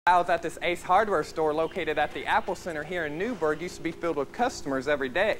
Aisles at this Ace Hardware store located at the Apple Center here in Newburgh used to be filled with customers every day.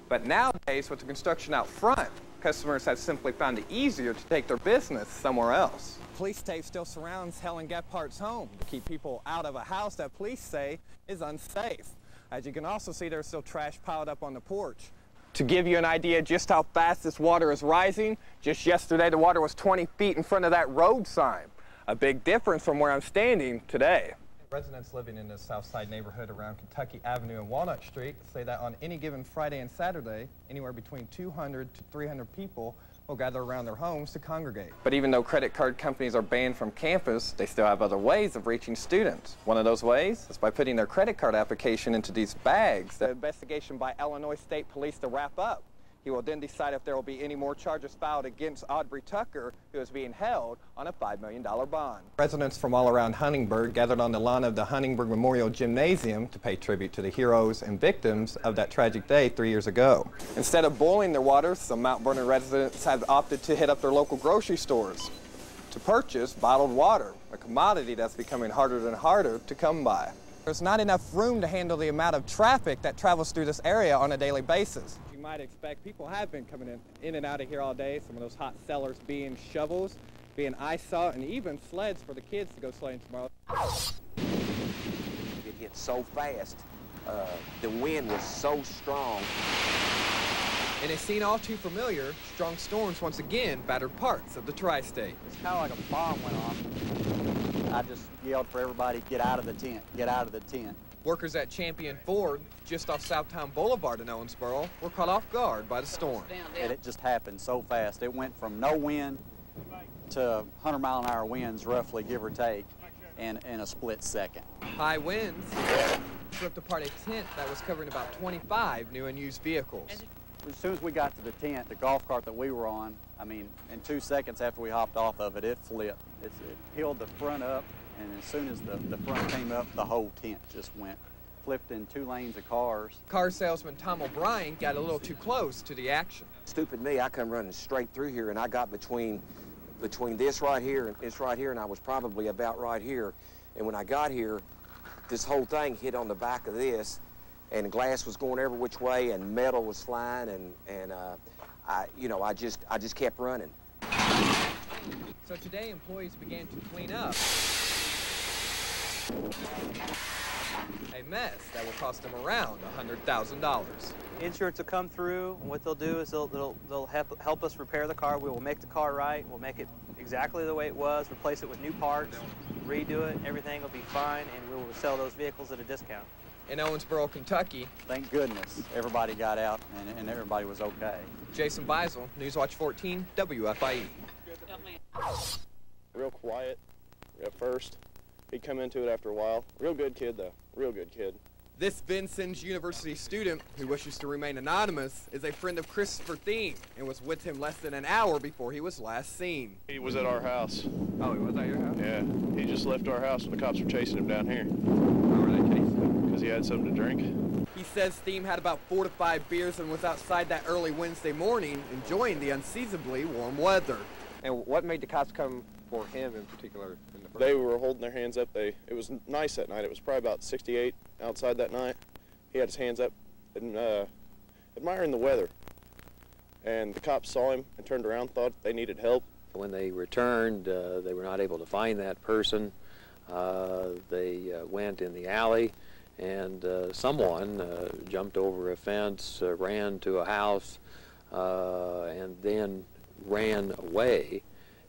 But nowadays, with the construction out front, customers have simply found it easier to take their business somewhere else. Police tape still surrounds Helen Gephardt's home to keep people out of a house that police say is unsafe. As you can also see, there's still trash piled up on the porch. To give you an idea just how fast this water is rising, just yesterday the water was 20 feet in front of that road sign. A big difference from where I'm standing today. Residents living in the South Side neighborhood around Kentucky Avenue and Walnut Street say that on any given Friday and Saturday, anywhere between 200 to 300 people will gather around their homes to congregate. But even though credit card companies are banned from campus, they still have other ways of reaching students. One of those ways is by putting their credit card application into these bags. The investigation by Illinois State Police to wrap up. He will then decide if there will be any more charges filed against Aubrey Tucker, who is being held on a $5 million bond. Residents from all around Huntingburg gathered on the lawn of the Huntingburg Memorial Gymnasium to pay tribute to the heroes and victims of that tragic day 3 years ago. Instead of boiling their water, some Mount Vernon residents have opted to hit up their local grocery stores to purchase bottled water, a commodity that's becoming harder and harder to come by. There's not enough room to handle the amount of traffic that travels through this area on a daily basis. You might expect people have been coming in and out of here all day. Some of those hot sellers being shovels, being ice salt, and even sleds for the kids to go sledding tomorrow. It hit so fast. The wind was so strong. In a scene all too familiar, strong storms once again battered parts of the tri-state. It's kind of like a bomb went off. I just yelled for everybody, get out of the tent, get out of the tent. Workers at Champion Ford, just off Southtown Boulevard in Owensboro, were caught off guard by the storm. And it just happened so fast. It went from no wind to 100-mile-an-hour winds, roughly, give or take, in a split second. High winds ripped apart a tent that was covering about 25 new and used vehicles. As soon as we got to the tent, the golf cart that we were on, I mean, in 2 seconds after we hopped off of it, it flipped. It peeled the front up, and as soon as the front came up, the whole tent just went, flipped in 2 lanes of cars. Car salesman Tom O'Brien got a little too close to the action. Stupid me, I come running straight through here, and I got between this right here and this right here, and I was probably about right here. And when I got here, this whole thing hit on the back of this, and glass was going every which way, and metal was flying, and I just kept running. So today, employees began to clean up a mess that will cost them around $100,000. Insurance will come through, and what they'll do is they'll help us repair the car. We will make the car right. We'll make it exactly the way it was, replace it with new parts, redo it. Everything will be fine, and we will sell those vehicles at a discount. In Owensboro, Kentucky, thank goodness everybody got out and everybody was okay. Jason Beisel, Newswatch 14, WFIE. Real quiet at first. He'd come into it after a while. Real good kid, though. Real good kid. This Vincennes University student, who wishes to remain anonymous, is a friend of Christopher Thiem and was with him less than an hour before he was last seen. He was at our house. Oh, he was at your house? Yeah. He just left our house when the cops were chasing him down here. How were they chasing him? Because he had something to drink. He says Thiem had about 4 to 5 beers and was outside that early Wednesday morning enjoying the unseasonably warm weather. And what made the cops come for him in particular? They were holding their hands up. It was nice that night. It was probably about 68 outside that night. He had his hands up and admiring the weather. And the cops saw him and turned around, thought they needed help. When they returned, they were not able to find that person. They went in the alley, and someone jumped over a fence, ran to a house, and then ran away.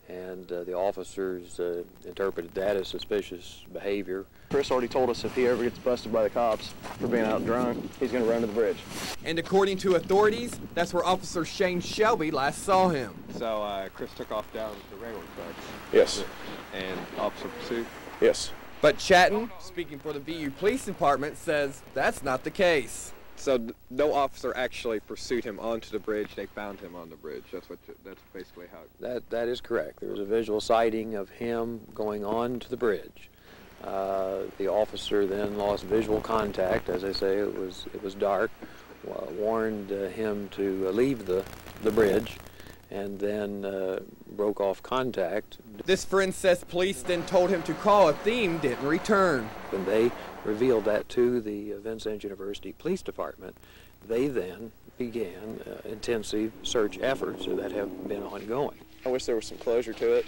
And the officers interpreted that as suspicious behavior. Chris already told us if he ever gets busted by the cops for being out drunk, he's going to run to the bridge. And according to authorities, that's where Officer Shane Shelby last saw him. So Chris took off down the railroad tracks? Yes. And officer pursued? Yes. But Chatton, speaking for the VU Police Department, says that's not the case. So no officer actually pursued him onto the bridge. They found him on the bridge. That's basically how. That is correct. There was a visual sighting of him going on to the bridge. The officer then lost visual contact. As I say, it was dark. Warned him to leave the bridge, and then broke off contact. This friend says police then told him to call a theme didn't return. When they revealed that to the Vincennes University Police Department, they then began intensive search efforts that have been ongoing. I wish there was some closure to it,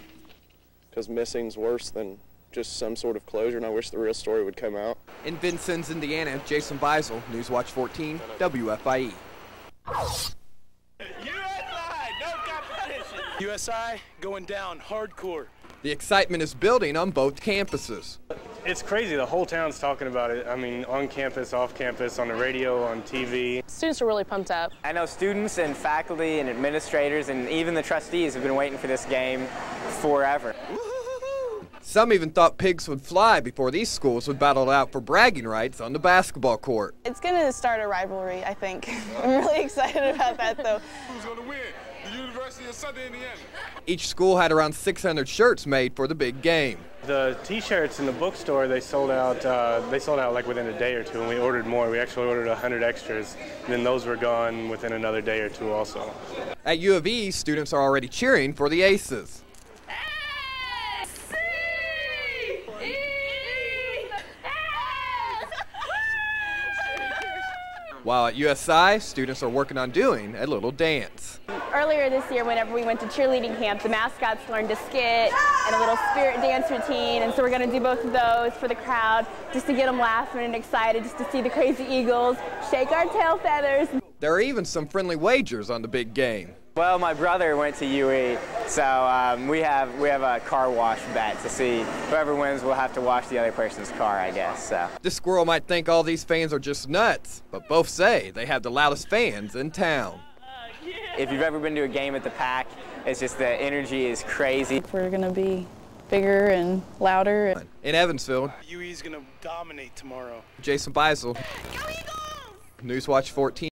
because missing's worse than just some sort of closure, and I wish the real story would come out. In Vincennes, Indiana, Jason Beisel, Newswatch 14, WFIE. USI going down hardcore. The excitement is building on both campuses. It's crazy. The whole town's talking about it. I mean, on campus, off campus, on the radio, on TV. Students are really pumped up. I know students and faculty and administrators and even the trustees have been waiting for this game forever. Some even thought pigs would fly before these schools would battle it out for bragging rights on the basketball court. It's going to start a rivalry, I think. I'm really excited about that, though. Who's going to win? The University of Southern Indiana. Each school had around 600 shirts made for the big game. The T-shirts in the bookstore, they sold out like within a day or two, and we ordered more. We actually ordered 100 extras, and then those were gone within another day or two also. At U of E, students are already cheering for the Aces. While at USI, students are working on doing a little dance. Earlier this year, whenever we went to cheerleading camp, the mascots learned a skit and a little spirit dance routine, and so we're going to do both of those for the crowd, just to get them laughing and excited, just to see the crazy Eagles shake our tail feathers. There are even some friendly wagers on the big game. Well, my brother went to UE, so we have a car wash bet to see whoever wins will have to wash the other person's car, I guess. So. This squirrel might think all these fans are just nuts, but both say they have the loudest fans in town. If you've ever been to a game at the Pack, it's just the energy is crazy. We're going to be bigger and louder. In Evansville, UE's going to dominate tomorrow. Jason Beisel, Newswatch 14.